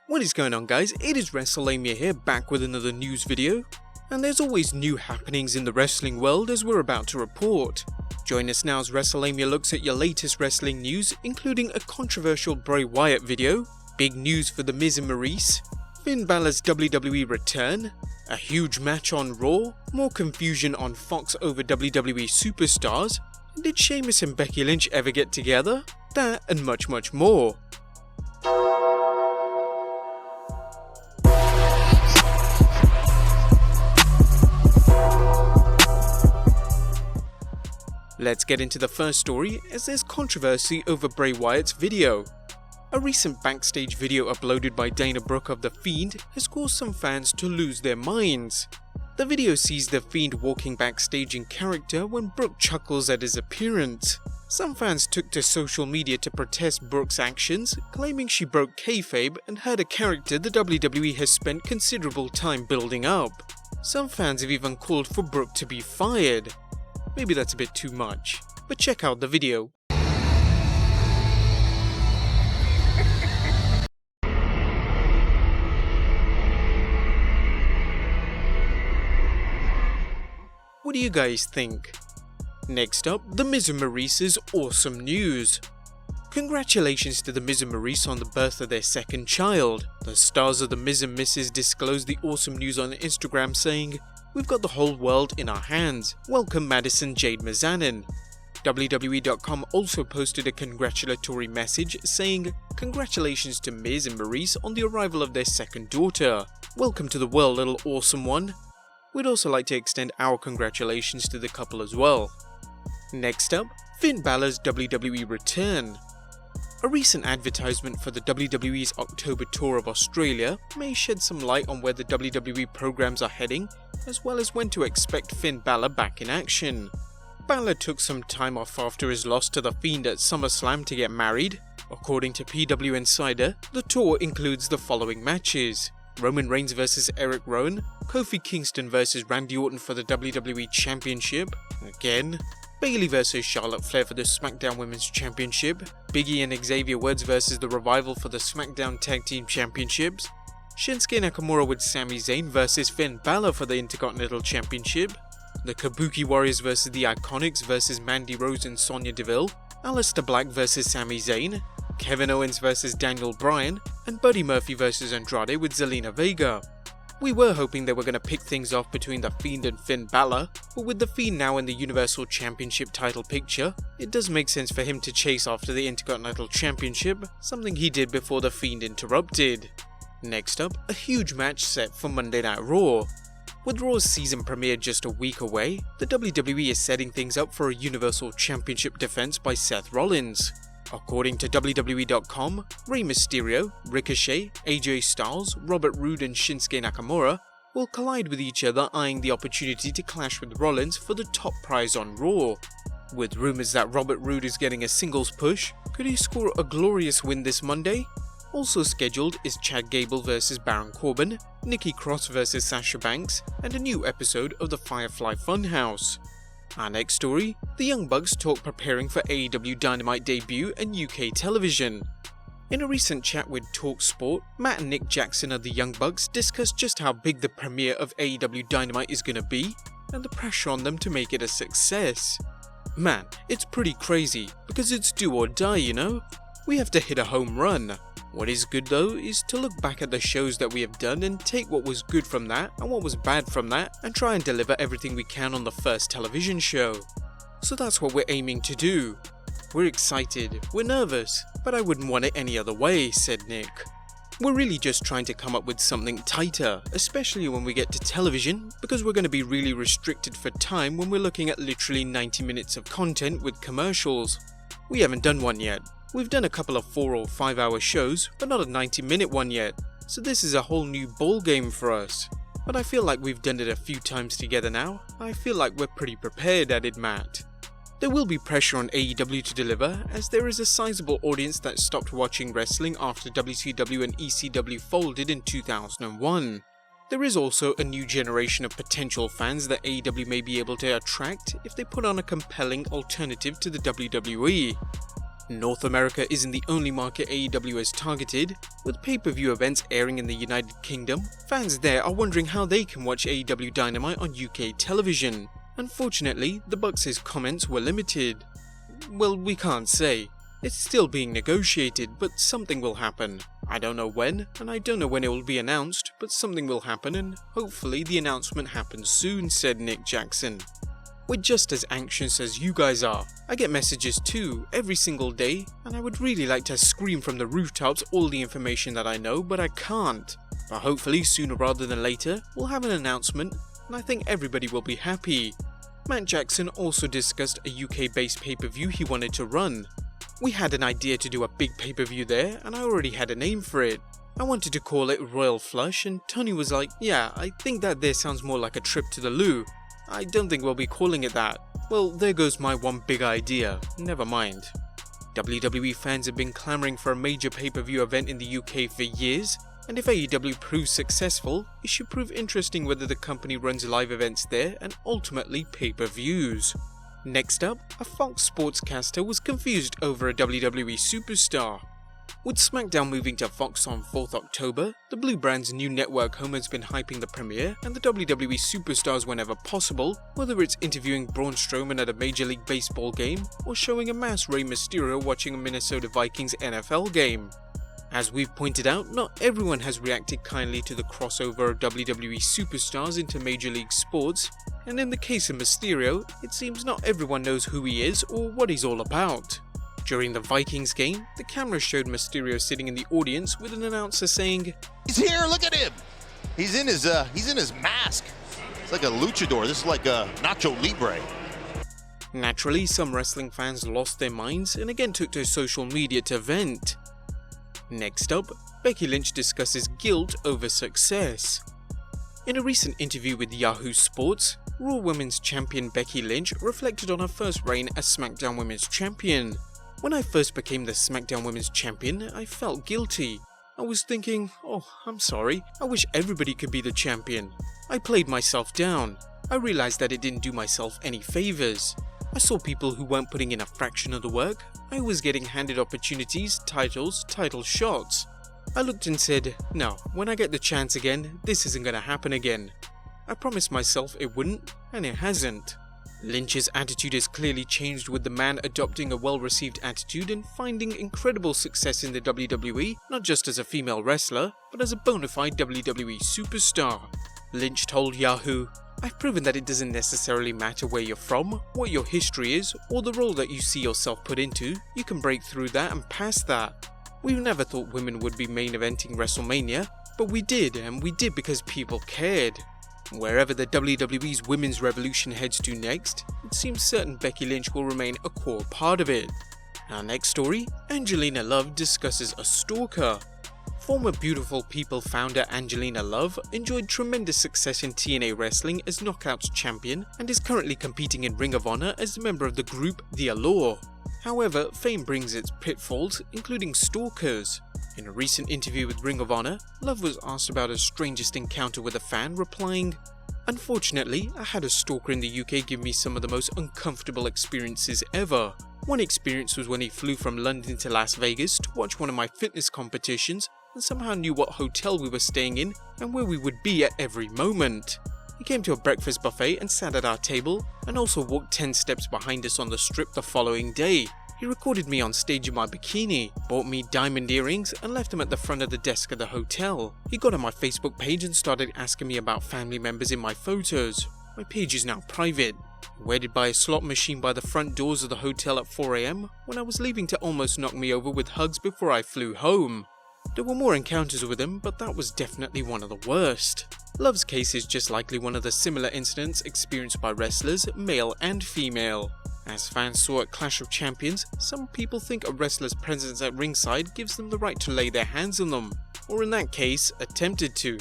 What is going on, guys? It is Wrestlelamia here, back with another news video. And there's always new happenings in the wrestling world, as we're about to report. Join us now as Wrestlelamia looks at your latest wrestling news, including a controversial Bray Wyatt video, big news for The Miz and Maryse, Finn Balor's WWE Return, a huge match on Raw, more confusion on Fox over WWE superstars, and did Sheamus and Becky Lynch ever get together? That and much more. Let's get into the first story, as there's controversy over Bray Wyatt's video. A recent backstage video uploaded by Dana Brooke of The Fiend has caused some fans to lose their minds. The video sees The Fiend walking backstage in character when Brooke chuckles at his appearance. Some fans took to social media to protest Brooke's actions, claiming she broke kayfabe and hurt a character the WWE has spent considerable time building up. Some fans have even called for Brooke to be fired. Maybe that's a bit too much, but check out the video. What do you guys think? Next up, The Miz and Maryse's awesome news. Congratulations to The Miz and Maryse on the birth of their second child. The stars of The Miz and Mrs. disclosed the awesome news on Instagram saying, "We've got the whole world in our hands. Welcome Madison Jade Mazanin." WWE.com also posted a congratulatory message saying, "Congratulations to Miz and Maryse on the arrival of their second daughter. Welcome to the world, little awesome one." We'd also like to extend our congratulations to the couple as well. Next up, Finn Balor's WWE Return. A recent advertisement for the WWE's October tour of Australia may shed some light on where the WWE programs are heading, as well as when to expect Finn Balor back in action. Balor took some time off after his loss to The Fiend at SummerSlam to get married. According to PW Insider, the tour includes the following matches: Roman Reigns vs Eric Rowan, Kofi Kingston vs Randy Orton for the WWE Championship, again, Bayley vs Charlotte Flair for the SmackDown Women's Championship, Big E and Xavier Woods vs The Revival for the SmackDown Tag Team Championships, Shinsuke Nakamura with Sami Zayn vs Finn Balor for the Intercontinental Championship, the Kabuki Warriors vs the Iconics vs Mandy Rose and Sonya Deville, Aleister Black vs Sami Zayn, Kevin Owens vs Daniel Bryan, and Buddy Murphy vs Andrade with Zelina Vega. We were hoping they were going to pick things off between The Fiend and Finn Balor, but with The Fiend now in the Universal Championship title picture, it does make sense for him to chase after the Intercontinental Championship, something he did before The Fiend interrupted. Next up, a huge match set for Monday Night Raw. With Raw's season premiere just a week away, the WWE is setting things up for a Universal Championship defense by Seth Rollins. According to WWE.com, Rey Mysterio, Ricochet, AJ Styles, Robert Roode and Shinsuke Nakamura will collide with each other, eyeing the opportunity to clash with Rollins for the top prize on Raw. With rumours that Robert Roode is getting a singles push, could he score a glorious win this Monday? Also scheduled is Chad Gable vs Baron Corbin, Nikki Cross vs Sasha Banks, and a new episode of the Firefly Funhouse. Our next story, the Young Bucks talk preparing for AEW Dynamite debut and UK television. In a recent chat with TalkSport, Matt and Nick Jackson of the Young Bucks discussed just how big the premiere of AEW Dynamite is going to be, and the pressure on them to make it a success. Man, it's pretty crazy, because it's do or die, you know? We have to hit a home run. What is good though is to look back at the shows that we have done and take what was good from that and what was bad from that and try and deliver everything we can on the first television show. So that's what we're aiming to do. We're excited, we're nervous, but I wouldn't want it any other way, said Nick. We're really just trying to come up with something tighter, especially when we get to television, because we're going to be really restricted for time when we're looking at literally 90 minutes of content with commercials. We haven't done one yet. We've done a couple of 4 or 5 hour shows, but not a 90-minute one yet, so this is a whole new ball game for us. But I feel like we've done it a few times together now. I feel like we're pretty prepared, added Matt. There will be pressure on AEW to deliver, as there is a sizable audience that stopped watching wrestling after WCW and ECW folded in 2001. There is also a new generation of potential fans that AEW may be able to attract if they put on a compelling alternative to the WWE. North America isn't the only market AEW has targeted. With pay-per-view events airing in the United Kingdom, fans there are wondering how they can watch AEW Dynamite on UK television. Unfortunately, the Bucks' comments were limited. Well, we can't say. It's still being negotiated, but something will happen. I don't know when, and I don't know when it will be announced, but something will happen, and hopefully the announcement happens soon, said Nick Jackson. We're just as anxious as you guys are. I get messages too, every single day, and I would really like to scream from the rooftops all the information that I know, but I can't. But hopefully sooner rather than later, we'll have an announcement, and I think everybody will be happy. Matt Jackson also discussed a UK-based pay-per-view he wanted to run. We had an idea to do a big pay-per-view there, and I already had a name for it. I wanted to call it Royal Flush, and Tony was like, yeah, I think that there sounds more like a trip to the loo. I don't think we'll be calling it that. Well, there goes my one big idea. Never mind. WWE fans have been clamouring for a major pay-per-view event in the UK for years, and if AEW proves successful, it should prove interesting whether the company runs live events there and ultimately pay-per-views. Next up, a Fox Sportscaster was confused over a WWE superstar. With SmackDown moving to Fox on 4th October, the Blue brand's new network home has been hyping the premiere and the WWE superstars whenever possible, whether it's interviewing Braun Strowman at a Major League Baseball game or showing a mass Rey Mysterio watching a Minnesota Vikings NFL game. As we've pointed out, not everyone has reacted kindly to the crossover of WWE superstars into Major League sports, and in the case of Mysterio, it seems not everyone knows who he is or what he's all about. During the Vikings game, the camera showed Mysterio sitting in the audience with an announcer saying, "He's here, look at him! He's in his mask. It's like a luchador, this is like a Nacho Libre." Naturally, some wrestling fans lost their minds and again took to social media to vent. Next up, Becky Lynch discusses guilt over success. In a recent interview with Yahoo Sports, Raw Women's Champion Becky Lynch reflected on her first reign as SmackDown Women's Champion. When I first became the SmackDown Women's Champion, I felt guilty. I was thinking, oh, I'm sorry, I wish everybody could be the champion. I played myself down. I realized that it didn't do myself any favors. I saw people who weren't putting in a fraction of the work. I was getting handed opportunities, titles, title shots. I looked and said, no, when I get the chance again, this isn't gonna happen again. I promised myself it wouldn't, and it hasn't. Lynch's attitude has clearly changed, with the man adopting a well-received attitude and finding incredible success in the WWE, not just as a female wrestler, but as a bona fide WWE superstar. Lynch told Yahoo, "I've proven that it doesn't necessarily matter where you're from, what your history is, or the role that you see yourself put into, you can break through that and past that. We've never thought women would be main eventing WrestleMania, but we did, and we did because people cared. Wherever the WWE's women's revolution heads to next, it seems certain Becky Lynch will remain a core part of it." Our next story, Angelina Love discusses a stalker. Former Beautiful People founder Angelina Love enjoyed tremendous success in TNA wrestling as Knockouts champion and is currently competing in Ring of Honor as a member of the group The Allure. However, fame brings its pitfalls, including stalkers. In a recent interview with Ring of Honor, Love was asked about her strangest encounter with a fan, replying, "Unfortunately, I had a stalker in the UK give me some of the most uncomfortable experiences ever. One experience was when he flew from London to Las Vegas to watch one of my fitness competitions and somehow knew what hotel we were staying in and where we would be at every moment. He came to a breakfast buffet and sat at our table, and also walked 10 steps behind us on the strip the following day. He recorded me on stage in my bikini, bought me diamond earrings, and left them at the front of the desk at the hotel. He got on my Facebook page and started asking me about family members in my photos. My page is now private. He waited by a slot machine by the front doors of the hotel at 4 AM when I was leaving to almost knock me over with hugs before I flew home. There were more encounters with him, but that was definitely one of the worst." Love's case is just likely one of the similar incidents experienced by wrestlers, male and female. As fans saw at Clash of Champions, some people think a wrestler's presence at ringside gives them the right to lay their hands on them, or in that case, attempted to.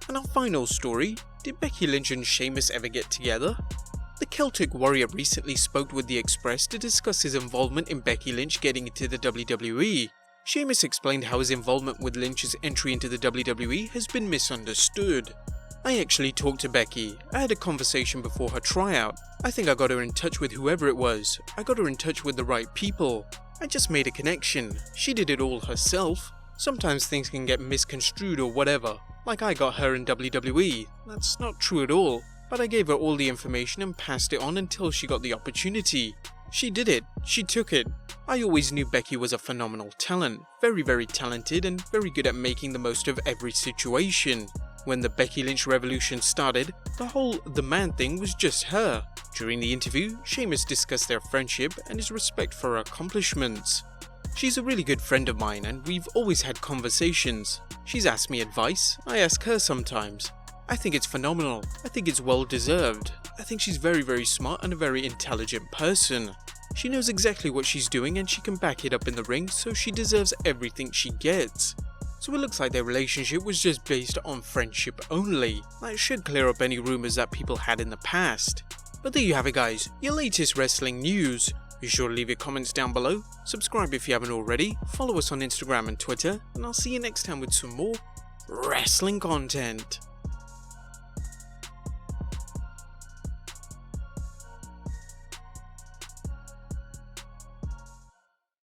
And our final story, did Becky Lynch and Sheamus ever get together? The Celtic Warrior recently spoke with The Express to discuss his involvement in Becky Lynch getting into the WWE. Sheamus explained how his involvement with Lynch's entry into the WWE has been misunderstood. "I actually talked to Becky. I had a conversation before her tryout. I think I got her in touch with whoever it was. I got her in touch with the right people. I just made a connection. She did it all herself. Sometimes things can get misconstrued or whatever, like I got her in WWE. That's not true at all, but I gave her all the information and passed it on until she got the opportunity. She did it. She took it. I always knew Becky was a phenomenal talent, very talented and very good at making the most of every situation. When the Becky Lynch revolution started, the whole "the man" thing was just her. During the interview, Sheamus discussed their friendship and his respect for her accomplishments. She's a really good friend of mine and we've always had conversations. She's asked me advice, I ask her sometimes. I think it's phenomenal. I think it's well deserved. I think she's very smart and a very intelligent person. She knows exactly what she's doing and she can back it up in the ring, so she deserves everything she gets. So it looks like their relationship was just based on friendship only. That should clear up any rumors that people had in the past. But there you have it guys, your latest wrestling news. Be sure to leave your comments down below, subscribe if you haven't already, follow us on Instagram and Twitter, and I'll see you next time with some more wrestling content.